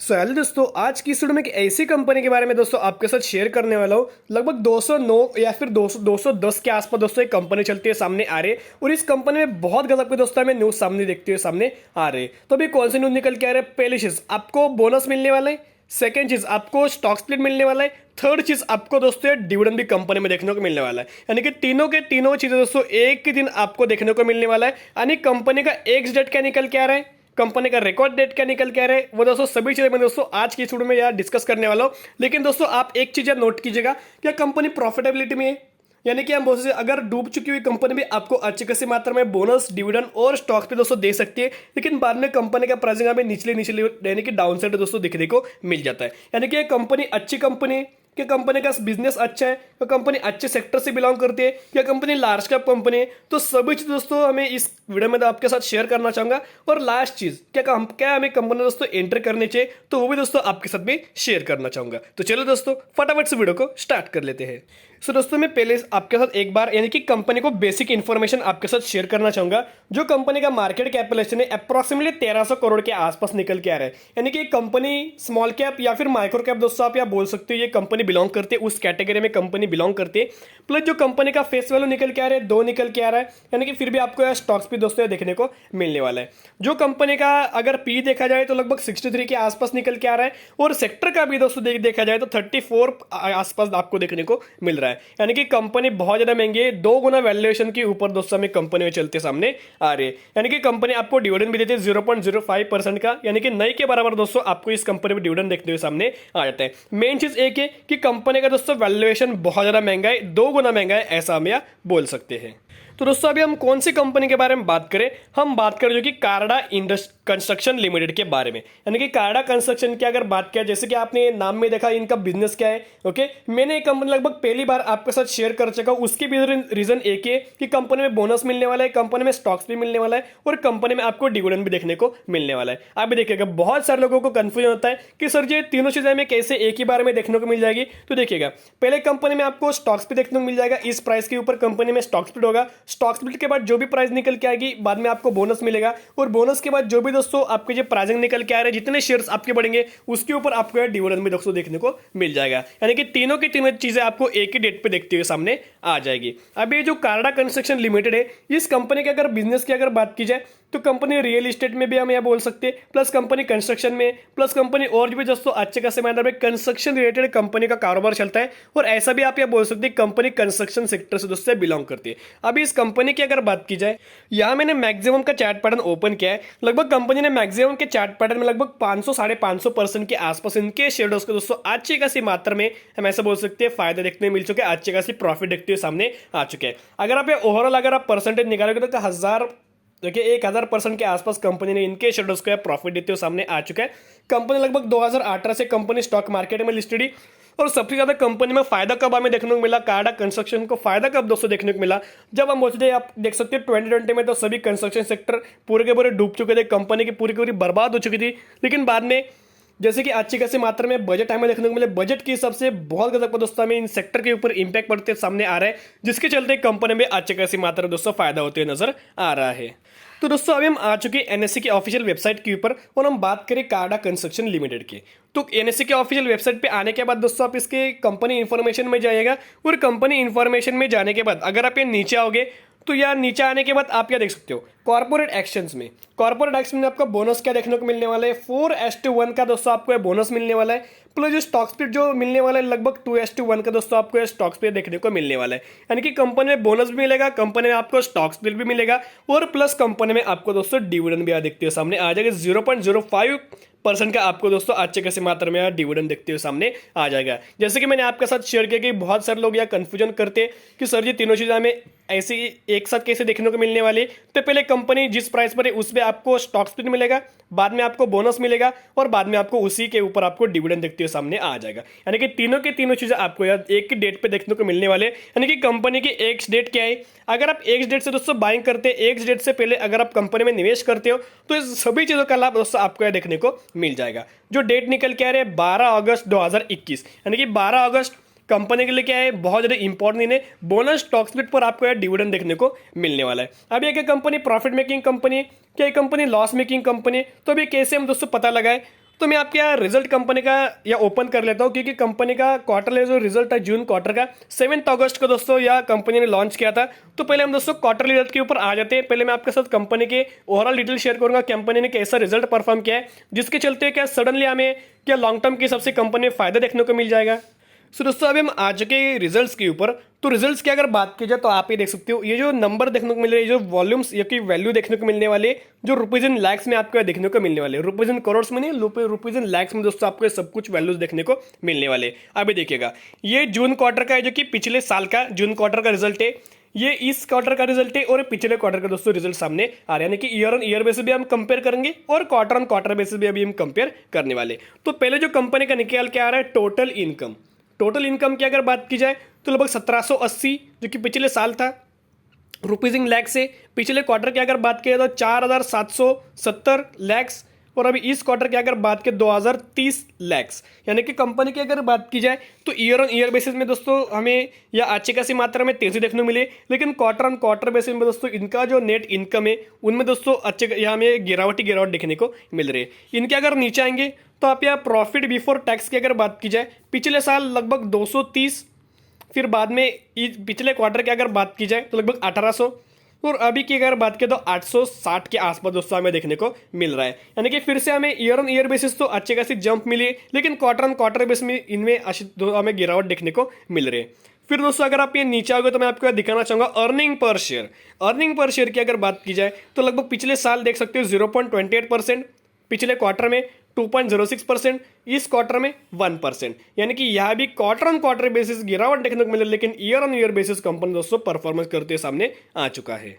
Hello दोस्तों, आज की इस वीडियो में एक ऐसी कंपनी के बारे में दोस्तों आपके साथ शेयर करने वाला हूँ। लगभग 209 या फिर 210 के आसपास दोस्तों एक कंपनी चलती है, सामने आ रही है। और इस कंपनी में बहुत गजब के दोस्तों हमें न्यूज़ सामने देखते हुए सामने आ रहे हैं। तो अभी कौन सी न्यूज़ निकल के आ रहा है? पहली चीज़, आपको बोनस मिलने वाला है। सेकंड चीज़, आपको स्टॉक स्प्लिट मिलने वाला है। थर्ड चीज़, आपको दोस्तों डिविडेंड भी कंपनी में देखने को मिलने वाला है। यानी कि तीनों के तीनों चीज़ें दोस्तों एक ही दिन आपको देखने को मिलने वाला है। यानी कंपनी का एक्स डेट क्या निकल के आ रहा है, कंपनी का रिकॉर्ड डेट क्या निकल के आ रहा है, वो दोस्तों सभी चीजें मैं दोस्तों आज की वीडियो में यार डिस्कस करने वाला हूं। लेकिन दोस्तों आप एक चीज यार नोट कीजिएगा, क्या कंपनी प्रॉफिटेबिलिटी में है? यानी कि हम बोल सकते हैं अगर डूब चुकी हुई कंपनी भी आपको अच्छी खासी मात्रा में बोनस, डिविडेंड और स्टॉक पे दोस्तों दे सकती है, लेकिन बाद में कंपनी का प्राइसिंग हमें निचले निचले यानी कि डाउन साइड दोस्तों दिखने को मिल जाता है। यानी कि कंपनी अच्छी कंपनी कि कंपनी का बिजनेस अच्छा है, या कंपनी अच्छे सेक्टर से बिलोंग करती है, या कंपनी लार्ज कैप कंपनी है, तो सभी चीज दोस्तों हमें इस वीडियो में आपके साथ शेयर करना चाहूंगा। और लास्ट चीज, क्या हमें कंपनी दोस्तों एंटर करनी चाहिए, तो वो भी दोस्तों आपके साथ भी शेयर करना चाहूंगा। तो चलो दोस्तों फटाफट से वीडियो को स्टार्ट कर लेते हैं। सो दोस्तों मैं पहले आपके साथ एक बार यानी कि कंपनी को बेसिक इन्फॉर्मेशन आपके साथ शेयर करना चाहूंगा। जो कंपनी का मार्केट कैपिटलाइजेशन है अप्रॉक्सीमेटली 1300 करोड़ के आसपास निकल के आ रहा है। यानी कि कंपनी स्मॉल कैप या फिर माइक्रो कैप दोस्तों आप या बोल सकते हो, ये कंपनी बिलोंग करती है, उस कैटेगरी में कंपनी बिलोंग करती है। प्लस जो कंपनी का फेस वैल्यू निकल के आ रहा है 2 निकल के आ रहा है। यानी कि फिर भी आपको यह स्टॉक्स भी दोस्तों देखने को मिलने वाला है। जो कंपनी का अगर पी देखा जाए तो लगभग 63 के आसपास निकल के आ रहा है। और सेक्टर का भी दोस्तों देखा जाए तो 34 आसपास आपको देखने को मिल रहा है। यानी कि कंपनी बहुत ज्यादा महंगी है, 2 गुना वैल्यूएशन के ऊपर दोस्तों हमें कंपनी में चलते सामने आ रही है। यानी कि कंपनी आपको डिविडेंड भी देती है 0.05% का, यानी कि नई के बराबर दोस्तों आपको इस कंपनी में डिविडेंड देखते हुए सामने आ जाता है। मेन चीज एक है कि कंपनी का दोस्तों वैल्यूएशन बहुत ज्यादा महंगा है, 2 गुना महंगा है, ऐसा हम यह बोल सकते हैं। तो दोस्तों अभी हम कौन सी कंपनी के बारे में बात करें? हम बात करें जो कि कार्डा कंस्ट्रक्शन लिमिटेड के बारे में। यानी कि कार्डा कंस्ट्रक्शन की अगर बात किया, जैसे कि आपने नाम में देखा इनका बिजनेस क्या है। ओके, मैंने ये कंपनी लगभग पहली बार आपके साथ शेयर कर चुका हूं। उसकी भी रीजन एक है कि कंपनी में बोनस मिलने वाला है, कंपनी में स्टॉक्स भी मिलने वाला है, और कंपनी में आपको डिविडेंड भी देखने को मिलने वाला है। आप भी देखिएगा बहुत सारे लोगों को कंफ्यूजन होता है कि सर ये तीनों चीजें हमें कैसे एक ही बार में देखने को मिल जाएगी। तो देखिएगा, पहले कंपनी में आपको स्टॉक्स भी देखने को मिल जाएगा, इस प्राइस के ऊपर कंपनी में स्टॉक स्प्लिट होगा। स्टॉक स्प्लिट के बाद जो भी प्राइस निकल के आएगी, बाद में आपको बोनस मिलेगा, और बोनस के बाद जो भी दोस्तों आपके जो प्राइसिंग निकल के आ रहे हैं, जितने शेयर्स आपके बढ़ेंगे उसके ऊपर आपको डिविडेंड भी दोस्तों देखने को मिल जाएगा। यानी कि तीनों की तीनों चीजें आपको एक ही डेट पे देखते हुए सामने आ जाएगी। अब ये जो कार्डा कंस्ट्रक्शन लिमिटेड है, इस कंपनी के अगर बिजनेस की अगर बात की जाए तो कंपनी रियल एस्टेट में भी हम यह बोल सकते हैं, प्लस कंपनी कंस्ट्रक्शन में, प्लस कंपनी और भी दोस्तों अच्छे खासे मात्रा में कंस्ट्रक्शन रिलेटेड कंपनी का कारोबार चलता है। और ऐसा भी आप यह बोल सकते हैं कंपनी कंस्ट्रक्शन सेक्टर से दोस्तों बिलोंग करती है। अभी इस कंपनी की अगर बात की जाए, यहां मैंने मैक्सिमम का चार्ट पैटर्न ओपन किया है। लगभग कंपनी ने मैक्सिमम के चार्ट पैटर्न में लगभग 500-550% के आसपास इनके शेयर्स को दोस्तों अच्छी खासी मात्रा में हम ऐसा बोल सकते हैं फायदा देखने मिल चुके हैं, अच्छी खासी प्रॉफिट देखते हुए सामने आ चुके हैं। अगर आप ओवरऑल अगर आप परसेंटेज निकालोगे तो 1000% के आसपास कंपनी ने इनके शेयर्स को प्रॉफिट देते हुए सामने आ चुका है। कंपनी लगभग 2018 से कंपनी स्टॉक मार्केट में लिस्टेड। और सबसे ज्यादा कंपनी में फायदा कब हमें देखने को मिला, कार्डा कंस्ट्रक्शन को फायदा कब दोस्तों देखने को मिला, जब हम बोलते थे, आप देख सकते हैं 2020 में तो सभी कंस्ट्रक्शन सेक्टर पूरे के पूरे डूब चुके थे, कंपनी की पूरी बर्बाद हो चुकी थी। लेकिन बाद में जैसे कि अच्छी खासी मात्रा में बजट हमें देखने को मिले, बजट के हिसाब से बहुत ज्यादा दोस्तों हमें इन सेक्टर के ऊपर इंपैक्ट पड़ते सामने आ रहा है, जिसके चलते कंपनी में अच्छी खासी मात्रा में दोस्तों फायदा होते हुए नजर आ रहा है। तो दोस्तों अभी हम आ चुके हैं एनएससी की ऑफिशियल वेबसाइट के ऊपर, और हम बात करें कार्डा कंस्ट्रक्शन लिमिटेड की। तो एनएससी के ऑफिशियल वेबसाइट पे आने के बाद दोस्तों आप इसके कंपनी इंफॉर्मेशन में जाइएगा, और कंपनी इंफॉर्मेशन में जाने के बाद अगर आप ये नीचे आओगे तो यार नीचे आने के बाद आप क्या देख सकते हो, कॉर्पोरेट एक्शंस में आपका बोनस क्या देखने को मिलने वाला है, 4:1 का दोस्तों आपको बोनस मिलने वाला है। प्लस जो स्टॉक स्प्लिट जो मिलने वाला है लगभग 2:1 का दोस्तों आपको स्टॉक स्प्लिट देखने को मिलने वाला है। यानी कि कंपनी में बोनस भी मिलेगा, कंपनी में आपको स्टॉक स्प्लिट भी मिलेगा, और प्लस कंपनी में आपको दोस्तों डिविडेंड भी देखते हुए सामने आ जाएगा। 0.05% का आपको दोस्तों अच्छे खासी मात्रा में डिविडेंड देखते हुए सामने आ जाएगा। जैसे कि मैंने आपके साथ शेयर किया कि बहुत सारे लोग यह कंफ्यूजन करते हैं कि सर जी तीनों चीजें हमें ऐसे एक साथ कैसे देखने को मिलने वाली। तो पहले कंपनी जिस प्राइस पर है उस पर आपको स्टॉक स्प्लिट मिलेगा, बाद में आपको बोनस मिलेगा, और बाद में आपको उसी के ऊपर आपको डिविडेंड देखते हुए सामने आ जाएगा। यानी कि तीनों के तीनों चीजें आपको यार एक ही डेट पे देखने को मिलने वाले। यानी कि कंपनी की एक्स डेट क्या है, अगर आप एक्स डेट से दोस्तों बाइंग करते हैं, एक्स डेट से पहले अगर आप कंपनी में निवेश करते हो, तो इस सभी चीजों का लाभ दोस्तों आपको यह देखने को मिल जाएगा। जो डेट निकल के आ रहे हैं 12 अगस्त 2021, यानी कि 12 अगस्त कंपनी के लिए क्या है, बहुत ज्यादा इंपॉर्टेंट दिन है। बोनस स्टॉक स्प्लिट पर आपको यार डिविडेंड देखने को मिलने वाला है। अब ये क्या कंपनी प्रॉफिट मेकिंग कंपनी है, क्या कंपनी लॉस मेकिंग कंपनी है? तो अभी कैसे हम दोस्तों पता लगाए, तो मैं आपके यहाँ रिजल्ट कंपनी का या ओपन कर लेता हूँ, क्योंकि कंपनी का क्वार्टरली जो रिजल्ट है जून क्वार्टर का 7 अगस्त को दोस्तों या कंपनी ने लॉन्च किया था। तो पहले हम दोस्तों क्वार्टरली रिजल्ट के ऊपर आ जाते हैं। पहले मैं आपके साथ कंपनी के ओवरऑल डिटेल शेयर करूंगा, कंपनी ने कैसा रिजल्ट परफॉर्म किया है, जिसके चलते क्या सडनली हमें क्या लॉन्ग टर्म के हिसाब से कंपनी में फायदा देखने को मिल जाएगा। सो दोस्तों अभी हम आ चुके रिजल्ट्स के ऊपर। तो रिजल्ट्स की अगर बात की जाए तो आप ये देख सकते हो, ये जो नंबर देखने को मिल रहे हैं, जो वॉल्यूम्स या कि वैल्यू देखने को मिलने वाले, जो रुपीज इन लैक्स में आपको देखने को मिलने वाले, रुपीज इन करोड़ में नहीं, रुपीज इन लैक्स में दोस्तों आपको सब कुछ वैल्यूज देखने को मिलने वाले। अभी देखिएगा, ये जून क्वार्टर का है, जो कि पिछले साल का जून क्वार्टर का रिजल्ट है, ये इस क्वार्टर का रिजल्ट है, और पिछले क्वार्टर का दोस्तों रिजल्ट सामने आ रहे हैं, यानी कि ईयर ऑन ईयर बेसिस भी हम कंपेयर करेंगे और क्वार्टर ऑन क्वार्टर बेसिस भी अभी हम कंपेयर करने वाले। तो पहले जो कंपनी का निकल के आ रहा है टोटल इनकम, टोटल इनकम की अगर बात की जाए तो लगभग 1780, जो कि पिछले साल था, रुपीज इन लैक्स से। पिछले क्वार्टर की अगर बात की तो 4770 लैक्स, और अभी इस क्वार्टर की अगर बात करें 2030 लैक्स। यानी कि कंपनी की अगर बात की जाए तो ईयर ऑन ईयर बेसिस में दोस्तों हमें या अच्छी खासी मात्रा में तेजी देखने को मिले, लेकिन क्वार्टर ऑन क्वार्टर बेसिस में दोस्तों इनका जो नेट इनकम है उनमें दोस्तों अच्छे यहाँ हमें गिरावट देखने को मिल रही है। इनके अगर नीचे आएंगे तो आप यहाँ प्रॉफिट बिफोर टैक्स की अगर बात की जाए, पिछले साल लगभग 230, फिर बाद में पिछले क्वार्टर की अगर बात की जाए तो लगभग 1800, और अभी की अगर बात करें तो 860 के आसपास दोस्तों हमें देखने को मिल रहा है। यानी कि फिर से हमें ईयर ऑन ईयर बेसिस तो अच्छी खासी जंप मिली, लेकिन क्वार्टर ऑन क्वार्टर बेसिस में इनमें हमें गिरावट देखने को मिल रही है। फिर दोस्तों अगर आप ये नीचे आओगे तो मैं आपको दिखाना चाहूंगा earning per share. Earning per share की अगर बात की जाए तो लगभग पिछले साल देख सकते हो 0.28%, पिछले क्वार्टर में 2.06%, इस क्वार्टर में 1%। यानी कि यह भी क्वार्टर ऑन क्वार्टर बेसिस गिरावट देखने को मिले, लेकिन year on year basis company दोस्तों परफॉर्मेंस करते सामने आ चुका है।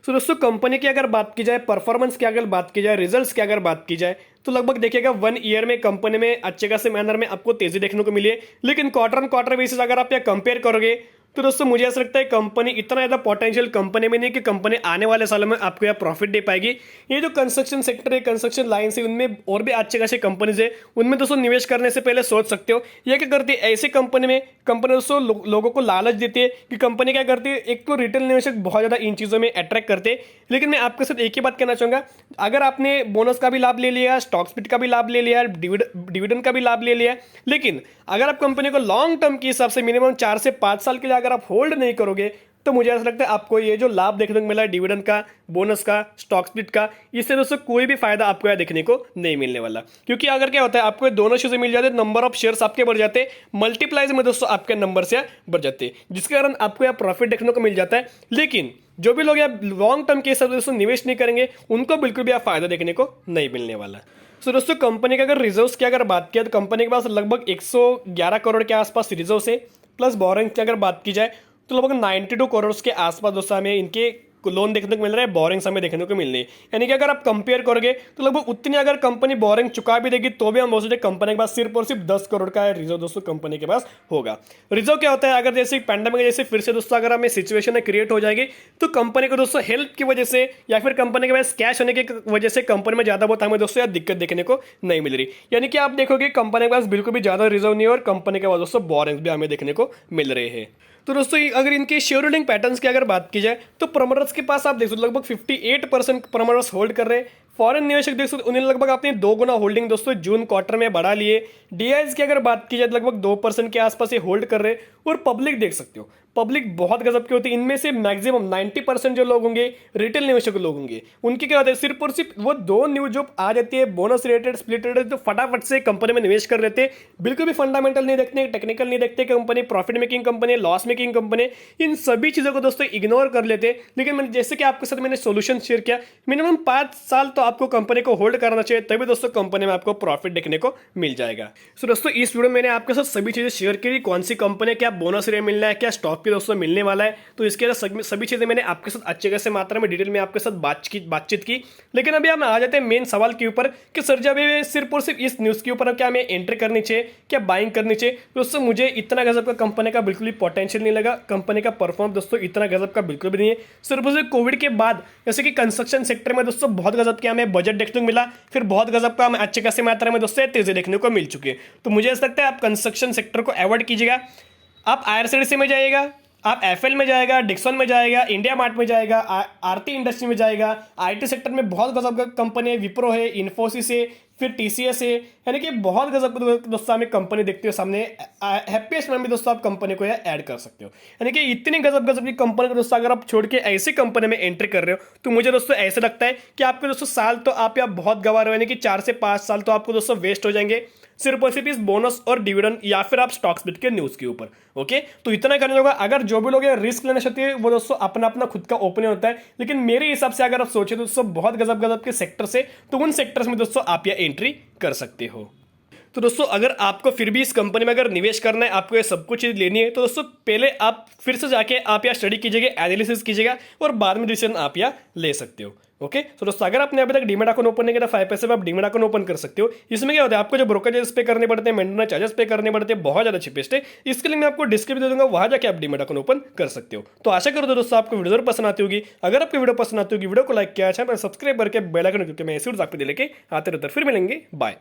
तो दोस्तों कंपनी की अगर बात की जाए, परफॉर्मेंस की अगर बात की जाए, रिजल्ट्स की अगर बात की जाए, तो लगभग देखिएगा 1 ईयर में कंपनी में अच्छे खासे मैनर में आपको तेजी देखने को मिली है, लेकिन क्वार्टर ऑन क्वार्टर बेसिस अगर आप यहाँ कंपेयर करोगे तो दोस्तों मुझे ऐसा लगता है कंपनी इतना ज़्यादा पोटेंशियल कंपनी में नहीं कि कंपनी आने वाले सालों में आपको यहाँ प्रॉफिट दे पाएगी। ये जो कंस्ट्रक्शन सेक्टर है, कंस्ट्रक्शन लाइन है, उनमें और भी अच्छे खासे कंपनीज है, उनमें दोस्तों निवेश करने से पहले सोच सकते हो। ये क्या करती है, ऐसी कंपनी में कंपनी दोस्तों लोगों को लालच देती है कि कंपनी क्या करती है, एक तो रिटेल निवेशक बहुत ज़्यादा इन चीज़ों में अट्रैक्ट करते हैं। लेकिन मैं आपके साथ एक ही बात कहना चाहूँगा, अगर आपने बोनस का भी लाभ ले लिया, स्टॉक स्प्लिट का भी लाभ ले लिया, डिविडेंड का भी लाभ ले लिया, लेकिन अगर आप कंपनी को लॉन्ग टर्म के हिसाब से मिनिमम 4 से 5 साल के लिए अगर आप होल्ड नहीं करोगे, तो मुझे ऐसा लगता है आपको ये जो लाभ देखने को मिला है डिविडेंड का, बोनस का, स्टॉक स्प्लिट का, इससे दोस्तों कोई भी फायदा आपको यहाँ देखने को नहीं मिलने वाला। क्योंकि अगर क्या होता है, आपको दोनों चीजें मिल जाते हैं, नंबर ऑफ शेयर्स आपके बढ़ जाते हैं, मल्टीप्लाइज में दोस्तों आपके नंबर से बढ़ जाते हैं, जिसके कारण आपको यहाँ प्रॉफिट देखने को मिल जाता है। लेकिन जो भी लोग यहाँ लॉन्ग टर्म के हिसाब से दोस्तों निवेश नहीं करेंगे, उनको बिल्कुल भी यहाँ फायदा देखने को नहीं मिलने वाला। तो दोस्तों कंपनी का अगर रिजर्व्स की अगर बात किया तो कंपनी के पास लगभग 111 करोड़ के आसपास रिजर्व है, प्लस बोरिंग की अगर बात की जाए तो लगभग 92 करोड़ के आसपास दोस्तों हमें इनके लोन देखने को मिल रहा है, बोरिंग्स हमें देखने को मिल रही है। यानी कि अगर आप कंपेयर करोगे तो लगभग उतनी अगर कंपनी बोरिंग चुका भी देगी तो भी हम बोल सकते हैं कंपनी के पास सिर्फ और सिर्फ 10 करोड़ का रिजर्व दोस्तों कंपनी के पास होगा। रिजर्व क्या होता है, अगर जैसे पैंडेमिक जैसे फिर से दोस्तों अगर हमें सिचुएशन क्रिएट हो जाएगी तो कंपनी को दोस्तों हेल्प की वजह से या फिर कंपनी के पास कैश होने की वजह से कंपनी में ज्यादा बहुत हमें दोस्तों यार दिक्कत देखने को नहीं मिल रही। यानी कि आप देखोगे कंपनी के पास बिल्कुल भी ज्यादा रिजर्व नहीं है और कंपनी के पास दोस्तों बोरिंग्स भी हमें देखने को मिल रहे हैं। तो दोस्तों अगर इनके शेयर होल्डिंग पैटर्न्स की अगर बात की जाए तो प्रमोटर्स के पास आप देख सकते लगभग 58% प्रमोटर्स होल्ड कर रहे हैं। फॉरेन निवेशक देख सकते उन्हें लगभग अपने 2 गुना होल्डिंग दोस्तों जून क्वार्टर में बढ़ा लिए। डीआईज की अगर बात की जाए तो लगभग 2% के आसपास ये होल्ड कर रहे हैं। और पब्लिक देख सकते हो, पब्लिक बहुत गजब की होती है, इनमें से मैक्सिमम 90% जो लोग होंगे रिटेल निवेशक लोग होंगे, उनकी क्या होता है सिर्फ और सिर्फ वो 2 न्यूज जो आ जाती है बोनस रिलेटेड स्प्लिट रिलेटेड तो फटाफट से कंपनी में निवेश कर लेते हैं, बिल्कुल भी फंडामेंटल नहीं देखते, टेक्निकल नहीं देखते, company profit making company loss making company, इन सभी चीजों को दोस्तों इग्नोर कर लेते हैं। लेकिन मैंने जैसे कि आपके साथ मैंने सोल्यूशन शेयर किया, मिनिमम 5 साल तो आपको कंपनी को होल्ड करना चाहिए, तभी दोस्तों कंपनी में आपको प्रॉफिट देखने को मिल जाएगा। सो दोस्तों इस वीडियो में मैंने आपके साथ सभी चीजें शेयर की, कौन सी कंपनी क्या बोनस रेट मिलना है, क्या स्टॉक भी दोस्तों मिलने वाला है, तो इसके सभी चीजें मैंने आपके साथ अच्छे खासे मात्रा में डिटेल में आपके साथ बातचीत की। लेकिन अभी हम आ जाते हैं मेन सवाल के ऊपर कि सर जब सिर्फ और सिर्फ इस न्यूज के ऊपर क्या हमें एंट्री करनी चाहिए, क्या बाइंग करनी चाहिए। दोस्तों मुझे इतना गजब का कंपनी का बिल्कुल भी पोटेंशियल नहीं लगा, कंपनी का परफॉर्म दोस्तों इतना गजब का बिल्कुल भी नहीं है। सिर्फ और सिर्फ कोविड के बाद जैसे कि कंस्ट्रक्शन सेक्टर में दोस्तों बहुत गजब का हमें बजट देखने को मिला, फिर बहुत गजब का हमें अच्छे खासे मात्रा में दोस्तों तेजी देखने को मिल चुकी है। तो मुझे ऐसा लगता है आप कंस्ट्रक्शन सेक्टर को अवॉइड कीजिएगा, आप आईआरसीटीसी में जाइएगा, आप एफएल में जाएगा, डिक्सन में जाएगा, इंडिया मार्ट में जाएगा, आरती इंडस्ट्री में जाएगा, आईटी सेक्टर में बहुत गजब का कंपनी है, विप्रो है, इन्फोसिस है, फिर TCS है, यानी कि बहुत गजब की दोस्तों हमें कंपनी देखते हो सामने। हैप्पीएस्ट में भी दोस्तों आप कंपनी को ऐड कर सकते हो। यानी कि इतनी गजब गजब की कंपनी को दोस्तों अगर आप छोड़ के ऐसी कंपनी में एंट्री कर रहे हो तो मुझे दोस्तों ऐसे लगता है कि आपके दोस्तों साल तो आप यहाँ बहुत गवा रहे हो, यानी कि 4 से 5 साल तो आपको दोस्तों वेस्ट हो जाएंगे सिर्फ और सिर्फ इस बोनस और डिविडेंड या फिर आप स्टॉक स्प्लिट के न्यूज के ऊपर। ओके, तो इतना करने होगा। अगर जो भी लोग रिस्क लेना चाहते हैं वो दोस्तों अपना अपना खुद का ओपिनियन होता है, लेकिन मेरे हिसाब से अगर आप सोचे दोस्तों बहुत गजब गजब के सेक्टर से, तो उन सेक्टर्स में दोस्तों आप यह एंट्री कर सकते हो। तो दोस्तों अगर आपको फिर भी इस कंपनी में अगर निवेश करना है, आपको ये सब कुछ चीज़ लेनी है, तो दोस्तों पहले आप फिर से जाके आप यहाँ स्टडी कीजिएगा, एनालिसिस कीजिएगा और बाद में डिसीजन आप यहाँ ले सकते हो। ओके, तो दोस्तों अगर आपने अभी तक डीमैट अकाउंट ओपन नहीं किया 5 पैसे में आप डीमैट अकाउंट ओपन कर सकते हो। इसमें क्या होता है, आपको जो ब्रोकरेज पे करने पड़ते हैं, मेंटेनेंस चार्जेस पे करने पड़ते हैं, बहुत ज़्यादा चिपेस्ट है। इसके लिए मैं आपको डिस्क्रिप्शन दे दूंगा, वहां जाके आप डीमैट अकाउंट ओपन कर सकते हो। तो आशा करो दोस्तों आपको वीडियो जरूर पसंद आती होगी। अगर आपको वीडियो पसंद आती होगी, वीडियो को लाइक किया, चैनल सब्सक्राइब करके बेल आइकन क्योंकि मैं ऐसी वीडियो आपको लेके आते रहते। फिर मिलेंगे, बाय।